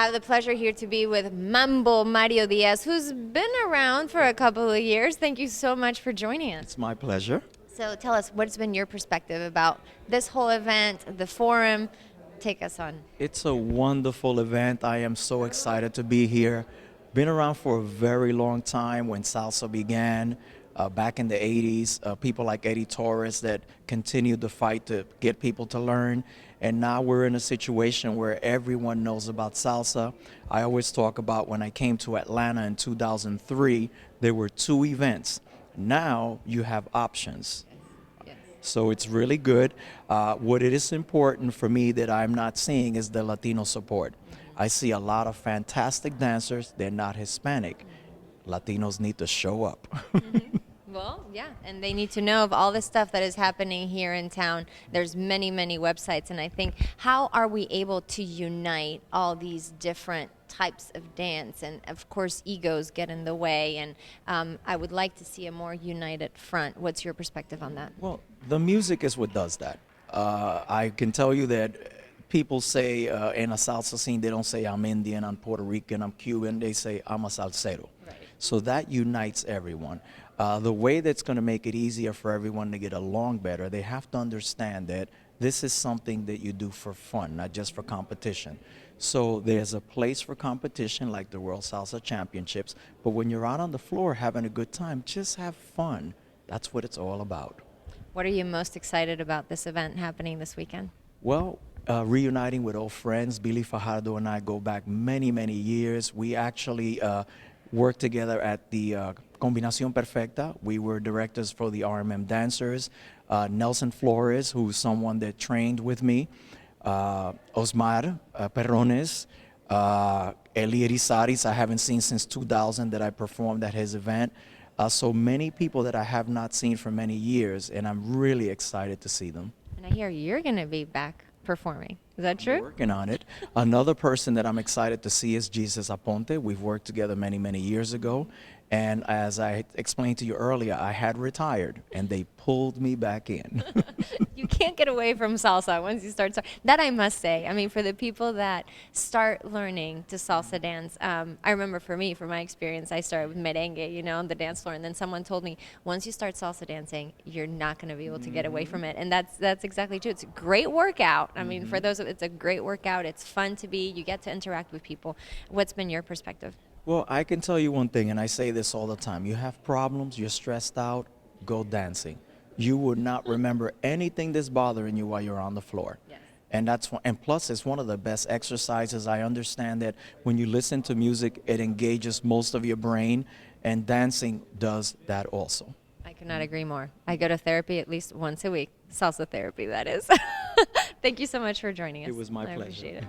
have the pleasure here to be with Mambo Mario Diaz, who's been around for a couple of years. Thank you so much for joining us. It's my pleasure. So tell us, what's been your perspective about this whole event, the forum? Take us on. It's a wonderful event. I am so excited to be here. Been around for a very long time when salsa began back in the 80s. People like Eddie Torres that continued the fight to get people to learn. And now we're in a situation where everyone knows about salsa. I always talk about when I came to Atlanta in 2003, there were 2 events. Now you have options. So it's really good. What it is important for me that I'm not seeing is the Latino support. I see a lot of fantastic dancers. They're not Hispanic. Latinos need to show up. Well, yeah, and they need to know of all the stuff that is happening here in town. There's many, many websites, and I think, how are we able to unite all these different types of dance? And of course, egos get in the way, and I would like to see a more united front. What's your perspective on that? Well, the music is what does that. I can tell you that people say in a salsa scene, they don't say I'm Indian, I'm Puerto Rican, I'm Cuban. They say I'm a salsero. Right. So that unites everyone. The way that's going to make it easier for everyone to get along better, they have to understand that this is something that you do for fun, not just for competition. So there's a place for competition like the World Salsa Championships, but when you're out on the floor having a good time, just have fun. That's what it's all about. What are you most excited about this event happening this weekend? Well, reuniting with old friends. Billy Fajardo and I go back many, many years. We actually worked together at the Combinación Perfecta. We were directors for the RMM dancers. Nelson Flores, who's someone that trained with me. Osmar Perrones. Eli Erizaris, I haven't seen since 2000 that I performed at his event. So many people that I have not seen for many years, and I'm really excited to see them. And I hear you're going to be back performing. Is that true? I'm working on it. Another person that I'm excited to see is Jesus Aponte. We've worked together many, many years ago. And as I explained to you earlier, I had retired, and they pulled me back in. You can't get away from salsa once you start. That I must say. I mean, for the people that start learning to salsa dance, I remember for me, from my experience, I started with merengue, on the dance floor, and then someone told me, once you start salsa dancing, you're not going to be able to get away from it. And that's exactly true. It's a great workout. I mean, for those, it's a great workout. It's fun to be. You get to interact with people. What's been your perspective? Well, I can tell you one thing, and I say this all the time. You have problems, you're stressed out, go dancing. You would not remember anything that's bothering you while you're on the floor. Yes. And plus, it's one of the best exercises. I understand that when you listen to music, it engages most of your brain, and dancing does that also. I could not agree more. I go to therapy at least once a week. Salsa therapy, that is. Thank you so much for joining us. It was my pleasure. I appreciate it.